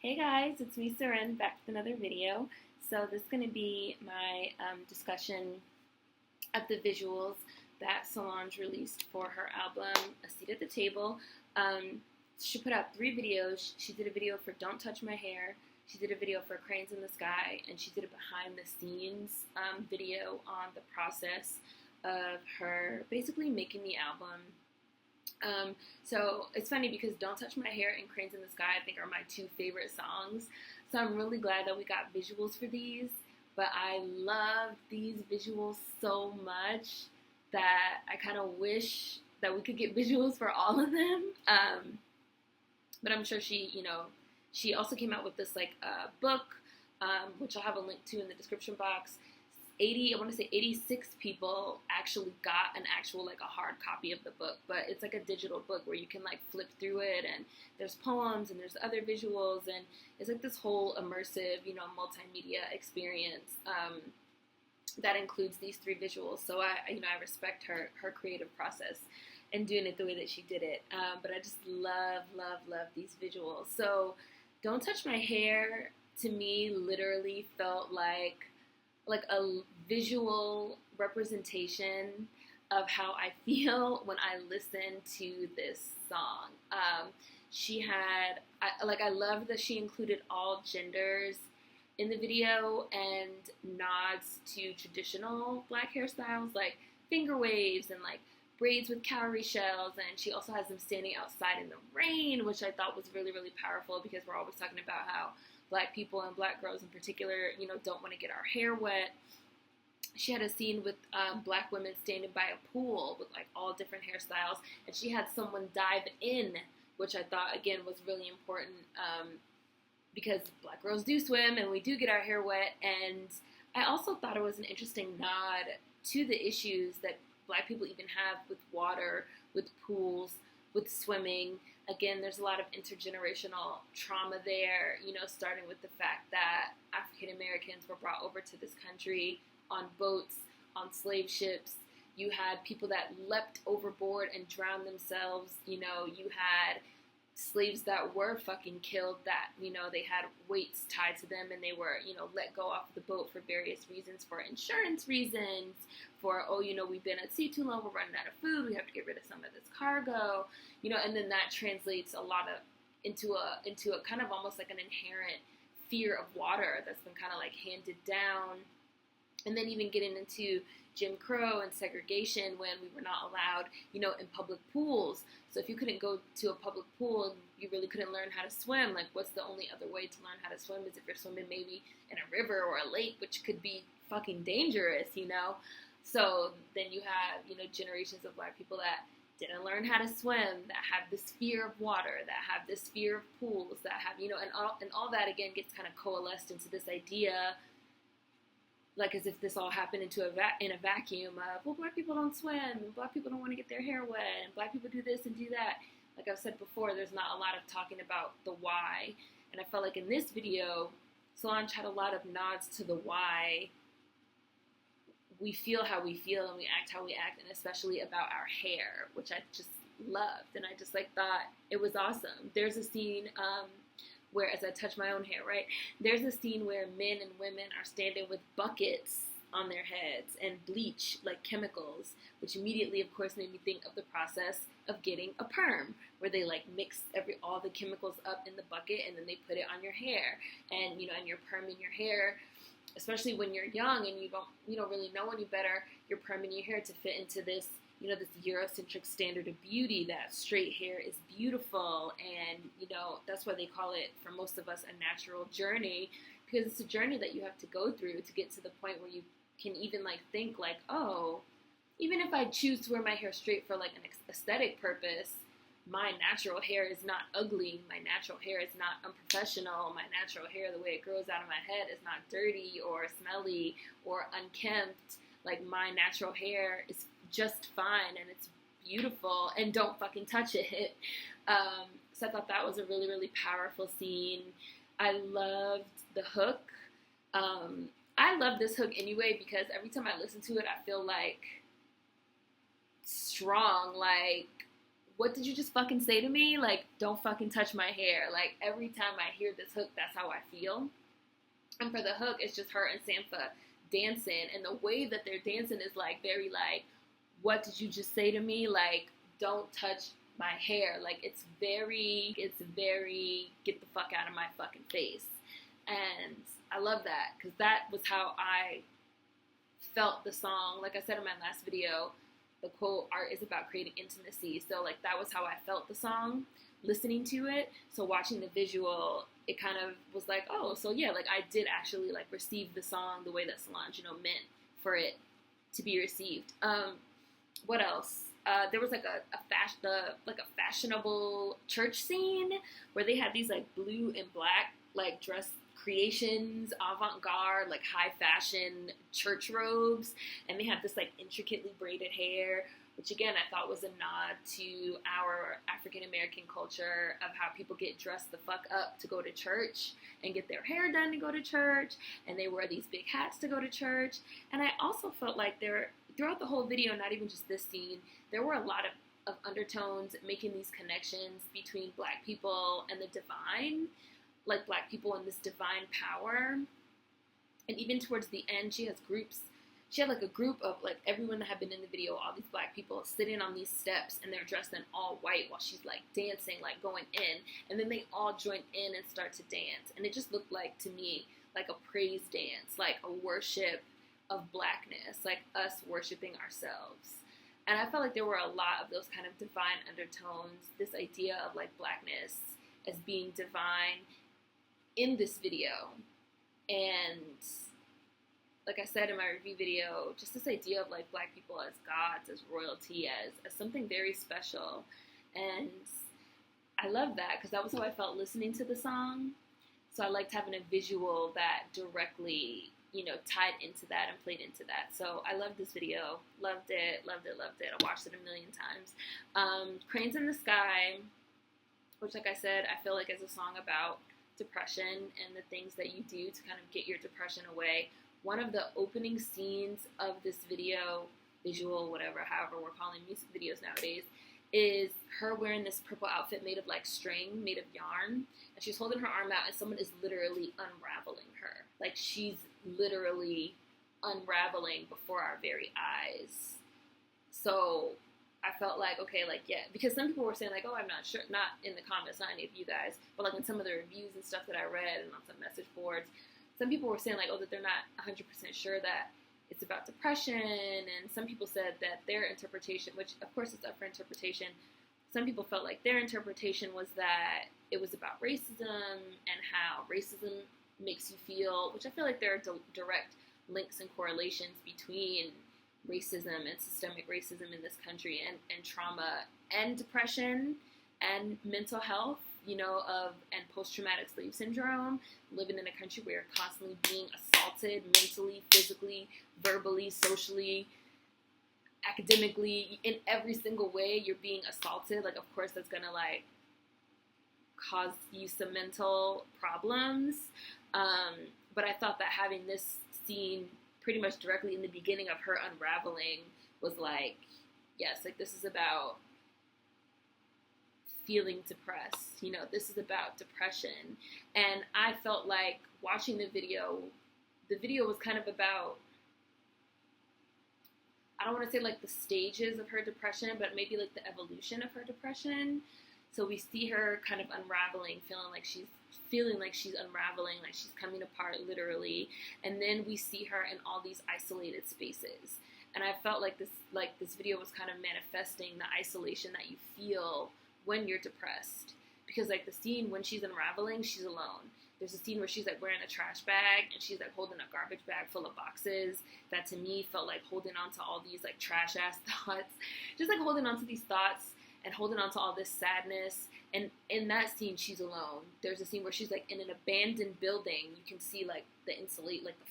Hey guys, it's me, Soren, back with another video. So this is going to be my discussion of the visuals that Solange released for her album, A Seat at the Table. She put out 3 videos. She did a video for Don't Touch My Hair, she did a video for Cranes in the Sky, and she did a behind the scenes video on the process of her basically making the album. So it's funny because Don't Touch My Hair and Cranes in the Sky I think are my 2 favorite songs. So I'm really glad that we got visuals for these. But I love these visuals so much that I kind of wish that we could get visuals for all of them. But I'm sure she also came out with this book, which I'll have a link to in the description box. I want to say 86 people actually got an actual a hard copy of the book, but it's like a digital book where you can flip through it, and there's poems and there's other visuals, and it's like this whole immersive multimedia experience that includes these 3 visuals. So I respect her creative process and doing it the way that she did it. But I just love these visuals. So Don't Touch My Hair to me literally felt like a visual representation of how I feel when I listen to this song. I love that she included all genders in the video and nods to traditional Black hairstyles like finger waves and braids with cowrie shells, and she also has them standing outside in the rain, which I thought was really, really powerful because we're always talking about how Black people and Black girls in particular, don't want to get our hair wet. She had a scene with Black women standing by a pool with all different hairstyles, and she had someone dive in, which I thought again was really important because Black girls do swim and we do get our hair wet. And I also thought it was an interesting nod to the issues that Black people even have with water, with pools, with swimming. Again, there's a lot of intergenerational trauma there, starting with the fact that African Americans were brought over to this country on boats, on slave ships. You had people that leapt overboard and drowned themselves. You had slaves that were fucking killed, that, they had weights tied to them and they were, let go off the boat for various reasons, for insurance reasons, for, we've been at sea too long, we're running out of food, we have to get rid of some of this cargo, and then that translates a lot of into a kind of almost like an inherent fear of water that's been kind of handed down. And then even getting into Jim Crow and segregation when we were not allowed, in public pools. So if you couldn't go to a public pool and you really couldn't learn how to swim, what's the only other way to learn how to swim is if you're swimming maybe in a river or a lake, which could be fucking dangerous, So then you have, generations of Black people that didn't learn how to swim, that have this fear of water, that have this fear of pools, that have, and all that again gets kind of coalesced into this idea, as if this all happened in a vacuum of, well, Black people don't swim, and Black people don't want to get their hair wet, and Black people do this and do that. Like I've said before, there's not a lot of talking about the why, and I felt like in this video, Solange had a lot of nods to the why we feel how we feel and we act how we act, and especially about our hair, which I just loved, and I just thought it was awesome. There's a scene where, as I touch my own hair, right? There's a scene where men and women are standing with buckets on their heads and bleach, chemicals, which immediately, of course, made me think of the process of getting a perm, where they mix all the chemicals up in the bucket and then they put it on your hair, and and you're perming your hair, especially when you're young and you don't really know any better. You're perming your hair to fit into this this Eurocentric standard of beauty, that straight hair is beautiful, and, that's why they call it, for most of us, a natural journey, because it's a journey that you have to go through to get to the point where you can even, think, oh, even if I choose to wear my hair straight for, an aesthetic purpose, my natural hair is not ugly, my natural hair is not unprofessional, my natural hair, the way it grows out of my head, is not dirty or smelly or unkempt. My natural hair is just fine, and it's beautiful, and don't fucking touch it. So I thought that was a really, really powerful scene. I loved the hook. I love this hook anyway because every time I listen to it, I feel strong, what did you just fucking say to me? Like, don't fucking touch my hair. Like, every time I hear this hook, that's how I feel. And for the hook, it's just her and Sampha dancing, and the way that they're dancing is like very like, what did you just say to me? Like, don't touch my hair. Like, it's very get the fuck out of my fucking face. And I love that, because that was how I felt the song. Like I said in my last video, the quote, art is about creating intimacy. So like, that was how I felt the song listening to it. So watching the visual, it kind of was like, oh, so yeah, like I did actually like receive the song the way that Solange, meant for it to be received. What else? There was like a fashionable church scene where they had these like blue and black like dress creations, avant-garde, like high fashion church robes, and they had this like intricately braided hair, which again I thought was a nod to our African American culture of how people get dressed the fuck up to go to church and get their hair done to go to church, and they wear these big hats to go to church. And I also felt like throughout the whole video, not even just this scene, there were a lot of undertones making these connections between Black people and the divine, like Black people and this divine power. And even towards the end, she had like a group of like everyone that had been in the video, all these Black people sitting on these steps, and they're dressed in all white while she's like dancing, like going in, and then they all join in and start to dance. And it just looked like, to me, like a praise dance, like a worship of Blackness, like us worshiping ourselves. And I felt like there were a lot of those kind of divine undertones, this idea of like Blackness as being divine in this video. And like I said in my review video, just this idea of like Black people as gods, as royalty, as something very special. And I love that, because that was how I felt listening to the song. So I liked having a visual that directly, tied into that and played into that. So I loved this video. Loved it. I watched it a million times. Cranes in the Sky, which, like I said, I feel like is a song about depression and the things that you do to kind of get your depression away. One of the opening scenes of this video, visual, whatever, however we're calling music videos nowadays, is her wearing this purple outfit made of like string, made of yarn, and she's holding her arm out, and someone is literally unraveling her. Like, she's literally unraveling before our very eyes. So I felt like, okay, like, yeah, because some people were saying like, oh, I'm not sure, not in the comments, not any of you guys, but like in some of the reviews and stuff that I read and on some message boards, some people were saying like, oh, that they're not 100% sure that it's about depression, and some people said that their interpretation, which of course it's up for interpretation, some people felt like their interpretation was that it was about racism and how racism makes you feel, which I feel like there are direct links and correlations between racism and systemic racism in this country and trauma and depression and mental health, and post-traumatic slave syndrome, living in a country where you're constantly being assaulted mentally, physically, verbally, socially, academically, in every single way you're being assaulted. Like, of course that's gonna like cause you some mental problems. But I thought that having this scene pretty much directly in the beginning of her unraveling was like, yes, like this is about feeling depressed, this is about depression. And I felt like watching the video was kind of about, I don't want to say like the stages of her depression, but maybe like the evolution of her depression. So we see her kind of unraveling, feeling like she's unraveling, like she's coming apart literally. And then we see her in all these isolated spaces. And I felt like this video was kind of manifesting the isolation that you feel when you're depressed. Because like the scene when she's unraveling, she's alone. There's a scene where she's like wearing a trash bag and she's like holding a garbage bag full of boxes that to me felt like holding on to all these like trash ass thoughts. Just like holding on to these thoughts and holding on to all this sadness. And in that scene, she's alone. There's a scene where she's like in an abandoned building. You can see like the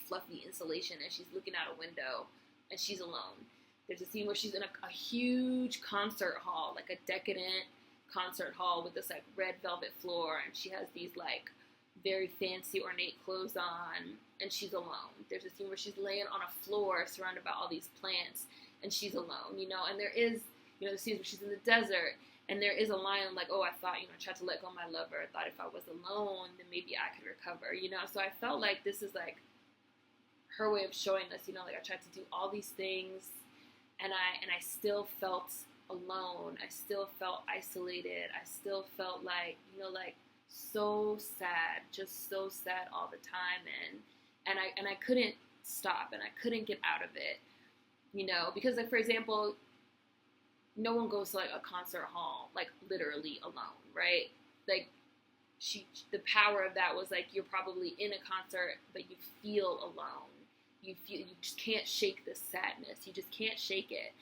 fluffy insulation, and she's looking out a window and she's alone. There's a scene where she's in a huge concert hall, like a decadent concert hall with this like red velvet floor, and she has these like very fancy ornate clothes on, and she's alone. There's a scene where she's laying on a floor surrounded by all these plants, and she's alone, and there is, the scenes where she's in the desert And there is a line like, oh, I thought, I tried to let go of my lover. I thought if I was alone, then maybe I could recover, So I felt like this is like her way of showing us, like I tried to do all these things and I still felt alone. I still felt isolated. I still felt like, like so sad, just so sad all the time. And I couldn't stop and I couldn't get out of it, because like, for example, no one goes to like a concert hall, like literally alone, right? Like the power of that was like, you're probably in a concert, but you feel alone. You just can't shake this sadness. You just can't shake it.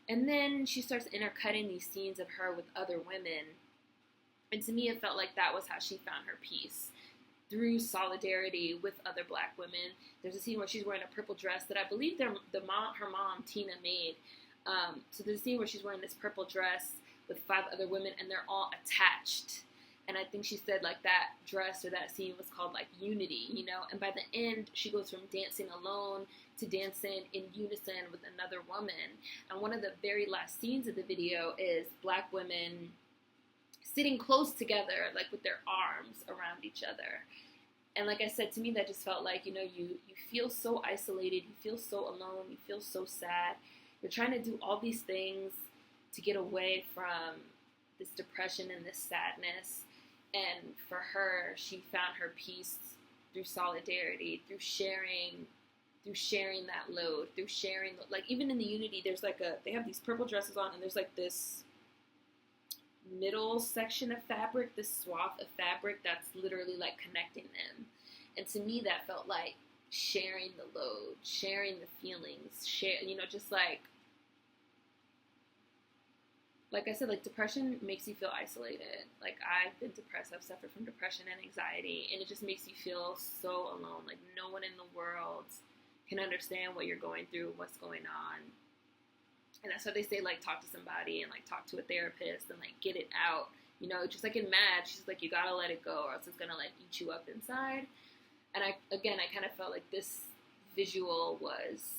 And then she starts intercutting these scenes of her with other women. And to me, it felt like that was how she found her peace, through solidarity with other Black women. There's a scene where she's wearing a purple dress that I believe her mom, Tina, made. So there's a scene where she's wearing this purple dress with 5 other women, and they're all attached. And I think she said like that dress or that scene was called like unity, And by the end, she goes from dancing alone to dancing in unison with another woman. And one of the very last scenes of the video is Black women sitting close together, like with their arms around each other. And like I said, to me, that just felt like, you feel so isolated, you feel so alone, you feel so sad. You're trying to do all these things to get away from this depression and this sadness. And for her, she found her peace through solidarity, through sharing that load, through sharing, like even in the unity, there's like they have these purple dresses on, and there's like this middle section of fabric, this swath of fabric that's literally like connecting them. And to me, that felt like sharing the load, sharing the feelings, just like I said, like depression makes you feel isolated. Like I've been depressed, I've suffered from depression and anxiety, and it just makes you feel so alone. Like no one in the world can understand what you're going through, what's going on. And that's why they say, like, talk to somebody and, like, talk to a therapist and, like, get it out. Just like in Mad, she's like, you gotta let it go or else it's gonna, like, eat you up inside. And I kind of felt like this visual was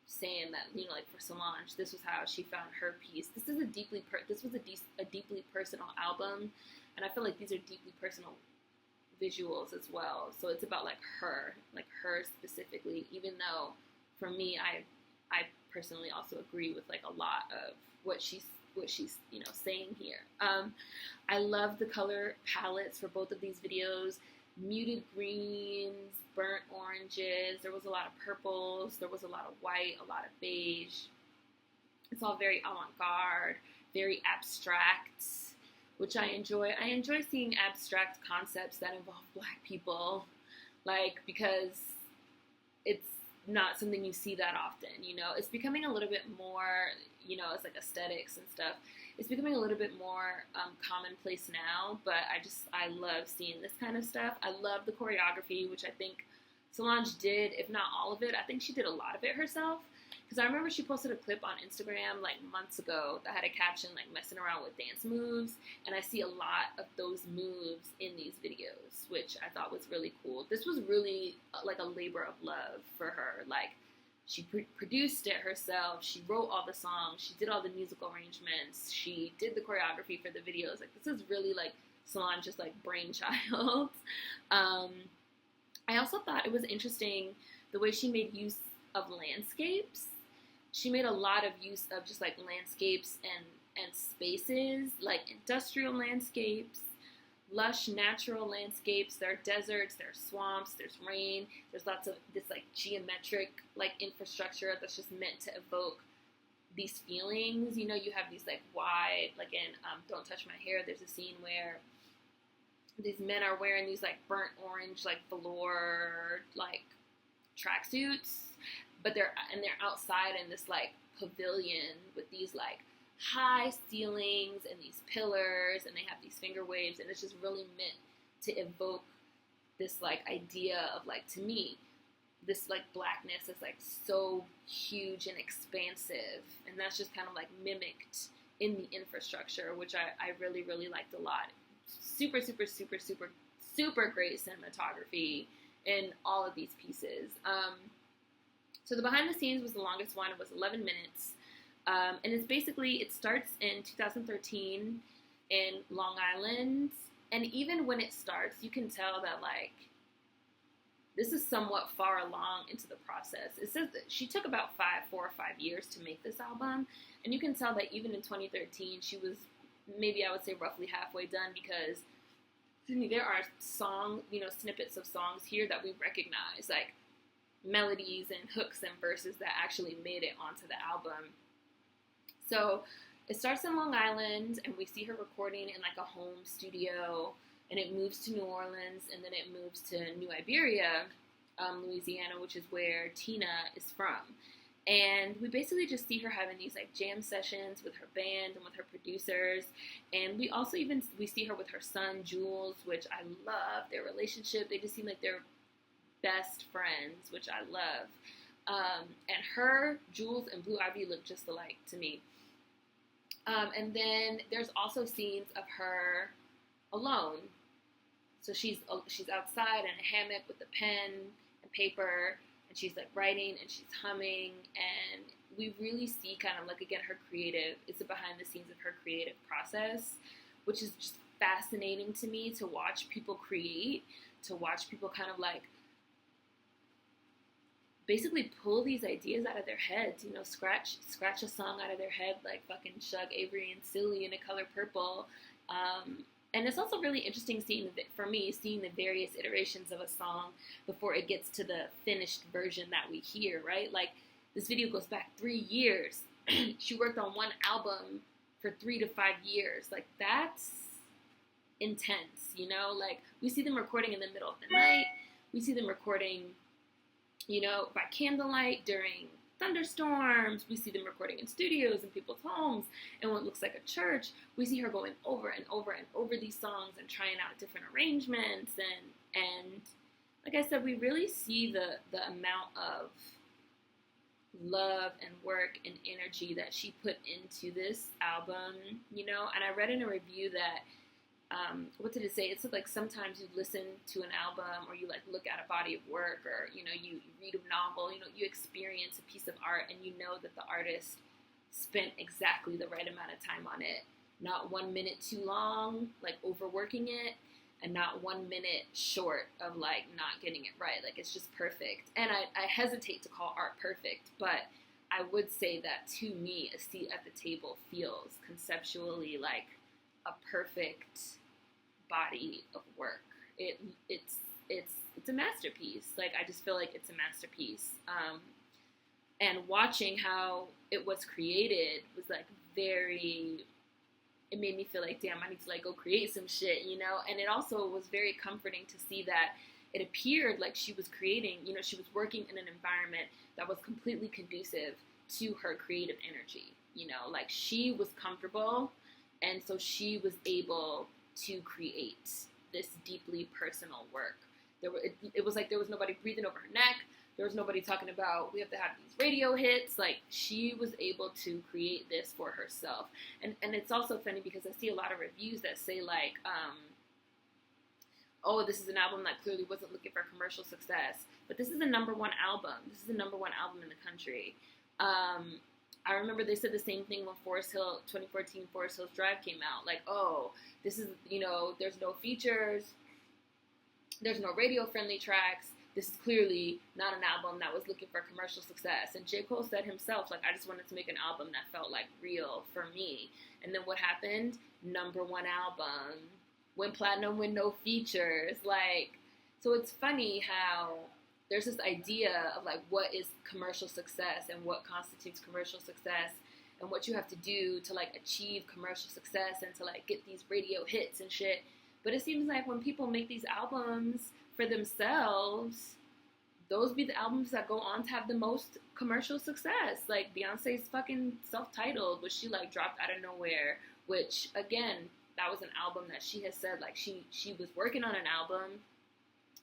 saying that, like, for Solange, this was how she found her peace. This was a deeply personal album. And I feel like these are deeply personal visuals as well. So it's about, like her specifically, even though, for me, I personally also agree with like a lot of what she's saying here. I love the color palettes for both of these videos. Muted greens, burnt oranges, there was a lot of purples, there was a lot of white, a lot of beige. It's all very avant-garde, very abstract, which I enjoy. I enjoy seeing abstract concepts that involve Black people, like, because it's not something you see that often, It's becoming a little bit more, it's like aesthetics and stuff. It's becoming a little bit more commonplace now, but I love seeing this kind of stuff. I love the choreography, which I think Solange did, if not all of it. I think she did a lot of it herself, because I remember she posted a clip on Instagram like months ago that had a caption like messing around with dance moves, and I see a lot of those moves in these videos, which I thought was really cool. This was really like a labor of love for her. Like, she produced it herself, she wrote all the songs, she did all the musical arrangements, she did the choreography for the videos. Like, this is really like Solange's like brainchild. I also thought it was interesting the way she made use of landscapes. She made a lot of use of just like landscapes and spaces, like industrial landscapes, lush natural landscapes. There are deserts, there are swamps, there's rain, there's lots of this like geometric like infrastructure that's just meant to evoke these feelings. You have these like wide, like in Don't Touch My Hair, there's a scene where these men are wearing these like burnt orange like velour like tracksuits, but they're outside in this like pavilion with these like high ceilings and these pillars, and they have these finger waves, and it's just really meant to evoke this like idea of like, to me, this like Blackness is like so huge and expansive, and that's just kind of like mimicked in the infrastructure, which I really, really liked a lot. Super, super, super, super, super great cinematography in all of these pieces. So the behind the scenes was the longest one. It was 11 minutes. And it's basically, it starts in 2013 in Long Island. And even when it starts, you can tell that, like, this is somewhat far along into the process. It says that she took about 4 or 5 years to make this album. And you can tell that even in 2013, she was maybe, I would say, roughly halfway done, because there are snippets of songs here that we recognize, like melodies and hooks and verses that actually made it onto the album. So it starts in Long Island, and we see her recording in like a home studio, and it moves to New Orleans, and then it moves to New Iberia, Louisiana, which is where Tina is from. And we basically just see her having these like jam sessions with her band and with her producers. And we also we see her with her son, Jules, which I love their relationship. They just seem like they're best friends, which I love. And her, Jules, and Blue Ivy look just alike to me. And then there's also scenes of her alone. So she's outside in a hammock with a pen and paper, and she's like writing and she's humming, and we really see kind of like, again, her creative, it's the behind the scenes of her creative process, which is just fascinating to me to watch people create, to watch people kind of like basically pull these ideas out of their heads, scratch a song out of their head like fucking Shug, Avery, and Silly in A Color Purple. And it's also really interesting seeing the various iterations of a song before it gets to the finished version that we hear, right? Like, this video goes back 3 years. She worked on one album for 3 to 5 years. Like, that's intense, Like, we see them recording in the middle of the night. We see them recording, by candlelight during thunderstorms. We see them recording in studios in people's homes in what looks like a church. We see her going over and over and over these songs and trying out different arrangements, and like I said, we really see the amount of love and work and energy that she put into this album, And I read in a review that what did it say? It said, like, sometimes you listen to an album, or you like look at a body of work, or you read a novel, you experience a piece of art, and you know that the artist spent exactly the right amount of time on it. Not 1 minute too long, like overworking it, and not 1 minute short of like not getting it right. Like, it's just perfect. And I hesitate to call art perfect, but I would say that to me, a seat at the table feels conceptually like a perfect body of work. It's a masterpiece. Like, I just feel like it's a masterpiece. And watching how it was created was like it made me feel like, damn, I need to like go create some shit, And it also was very comforting to see that it appeared like she was creating, she was working in an environment that was completely conducive to her creative energy, like she was comfortable. And so she was able to create this deeply personal work. It was like there was nobody breathing over her neck. There was nobody talking about, we have to have these radio hits. Like, she was able to create this for herself. And it's also funny because I see a lot of reviews that say, like, oh, this is an album that clearly wasn't looking for commercial success. But this is a #1 album. This is the #1 album in the country. I remember they said the same thing when 2014 Forest Hills Drive came out. Like, oh, this is, there's no features, there's no radio-friendly tracks. This is clearly not an album that was looking for commercial success. And J. Cole said himself, like, I just wanted to make an album that felt like real for me. And then what happened? #1 album. Went platinum with no features. Like, so it's funny how there's this idea of like what is commercial success and what constitutes commercial success and what you have to do to like achieve commercial success and to like get these radio hits and shit. But it seems like when people make these albums for themselves, those be the albums that go on to have the most commercial success. Like Beyonce's fucking Self-Titled, which she like dropped out of nowhere, which again, that was an album that she has said like she was working on an album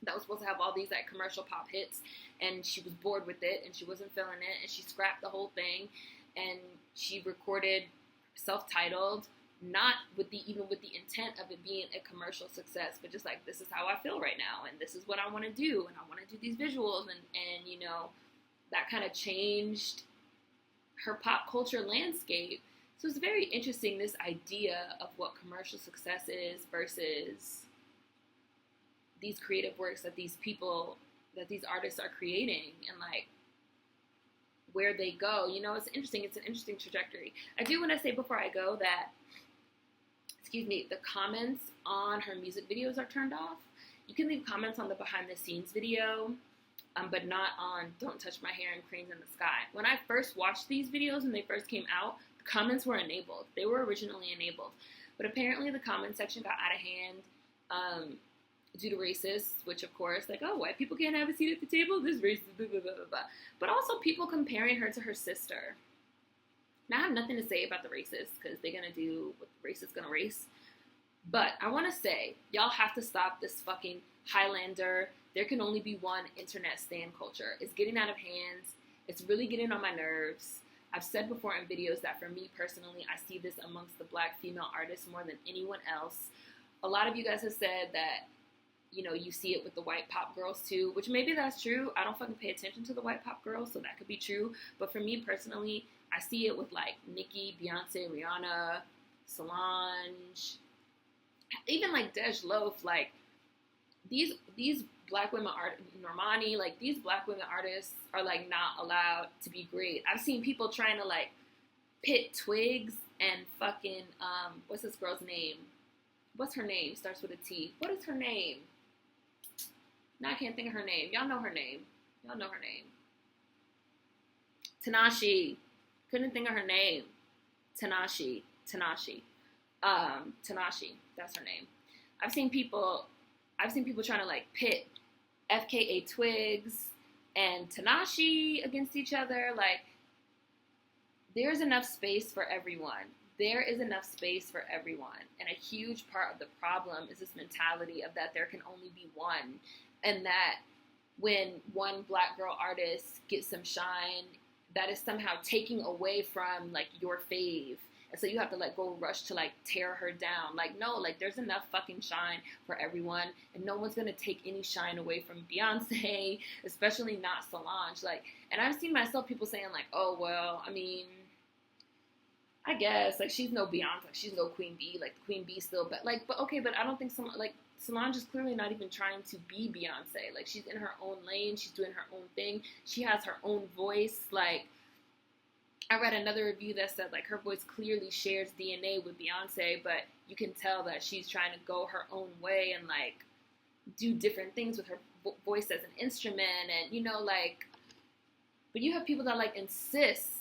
that was supposed to have all these like commercial pop hits, and she was bored with it and she wasn't feeling it, and she scrapped the whole thing, and she recorded Self-Titled, not even with the intent of it being a commercial success, but just like, this is how I feel right now, and this is what I want to do, and I want to do these visuals, and that kind of changed her pop culture landscape. So it's very interesting, this idea of what commercial success is versus these creative works that these artists are creating, and like where they go. You know, it's an interesting trajectory. I do want to say before I go that, the comments on her music videos are turned off. You can leave comments on the behind the scenes video, but not on Don't Touch My Hair and Cranes in the Sky. When I first watched these videos when they first came out, the comments were enabled. They were originally enabled. But apparently the comment section got out of hand due to racists, which of course, like, oh, white people can't have a seat at the table? This racist, blah, blah, blah, blah, blah. But also people comparing her to her sister. Now, I have nothing to say about the racists because they're going to do what the racists going to race. But I want to say, y'all have to stop this fucking Highlander, there can only be one internet stan culture. It's getting out of hands. It's really getting on my nerves. I've said before in videos that for me personally, I see this amongst the black female artists more than anyone else. A lot of you guys have said that, you know, you see it with the white pop girls too, which maybe that's true. I don't fucking pay attention to the white pop girls, so that could be true. But for me personally, I see it with like Nicki, Beyoncé, Rihanna, Solange, even like Dej Loaf. Like these black women Normani, like these black women artists are like not allowed to be great. I've seen people trying to like pit Twigs and fucking what's this girl's name? What's her name? Starts with a T. What is her name? Now I can't think of her name. Y'all know her name. Tanashi. Couldn't think of her name. Tanashi. That's her name. I've seen people trying to like pit FKA Twigs and Tanashi against each other. Like, there's enough space for everyone. There is enough space for everyone. And a huge part of the problem is this mentality of that there can only be one. And that when one black girl artist gets some shine, that is somehow taking away from like your fave. And so you have to like go rush to like tear her down. Like, no, like there's enough fucking shine for everyone. And no one's going to take any shine away from Beyonce, especially not Solange. Like, and I've seen myself, people saying like, oh, well, I mean, I guess, like, she's no Beyonce, like, she's no Queen Bee, like, Queen Bee still, but okay, but I don't think, Solange is clearly not even trying to be Beyonce. Like, she's in her own lane, she's doing her own thing, she has her own voice. Like, I read another review that said, like, her voice clearly shares DNA with Beyonce, but you can tell that she's trying to go her own way and, like, do different things with her voice as an instrument, and, you know, like, but you have people that, like, insist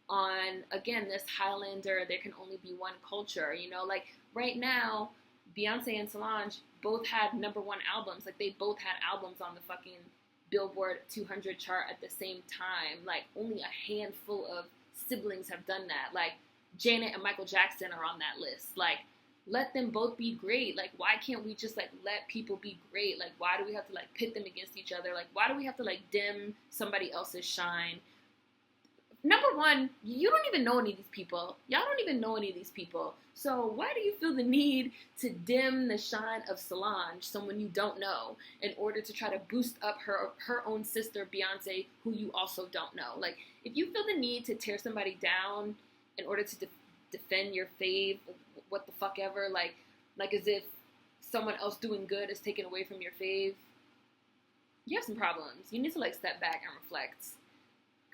on, again, this Highlander, there can only be one culture, you know, like, right now, Beyonce and Solange both had #1 albums, like, they both had albums on the fucking Billboard 200 chart at the same time. Like, only a handful of siblings have done that. Like, Janet and Michael Jackson are on that list. Like, let them both be great. Like, why can't we just, like, let people be great? Like, why do we have to, like, pit them against each other? Like, why do we have to, like, dim somebody else's shine? #1, you don't even know any of these people. Y'all don't even know any of these people. So why do you feel the need to dim the shine of Solange, someone you don't know, in order to try to boost up her own sister, Beyonce, who you also don't know? Like, if you feel the need to tear somebody down in order to defend your fave, what the fuck ever, like as if someone else doing good is taken away from your fave, you have some problems. You need to, like, step back and reflect.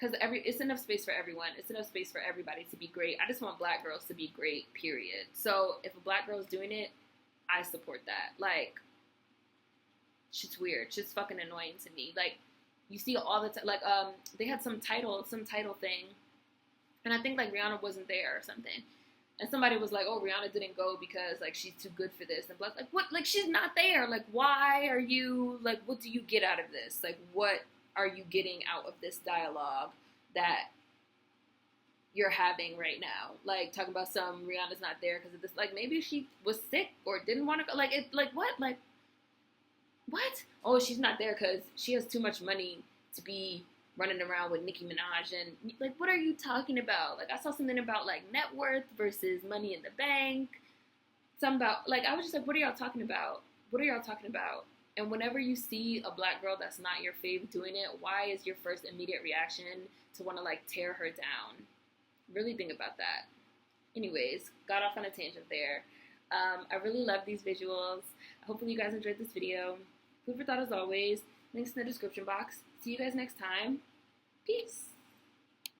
Because it's enough space for everyone. It's enough space for everybody to be great. I just want black girls to be great, period. So if a black girl is doing it, I support that. Like, shit's weird. Shit's fucking annoying to me. Like, you see all the time. Like, they had some title thing. And I think, like, Rihanna wasn't there or something. And somebody was like, oh, Rihanna didn't go because, like, she's too good for this. And black, like, what? Like, she's not there. Like, why are you, like, what do you get out of this? Like, what are you getting out of this dialogue that you're having right now? Like, talking about some Rihanna's not there because of this. Like, maybe she was sick or didn't want to go. Like, what? Like, what? Oh, she's not there because she has too much money to be running around with Nicki Minaj. And, like, what are you talking about? Like, I saw something about, like, net worth versus money in the bank. Something about, like, I was just like, what are y'all talking about? What are y'all talking about? And whenever you see a black girl that's not your fave doing it, why is your first immediate reaction to want to like tear her down? Really think about that. Anyways, got off on a tangent there. I really love these visuals. Hopefully you guys enjoyed this video. Food for thought as always. Links in the description box. See you guys next time. Peace.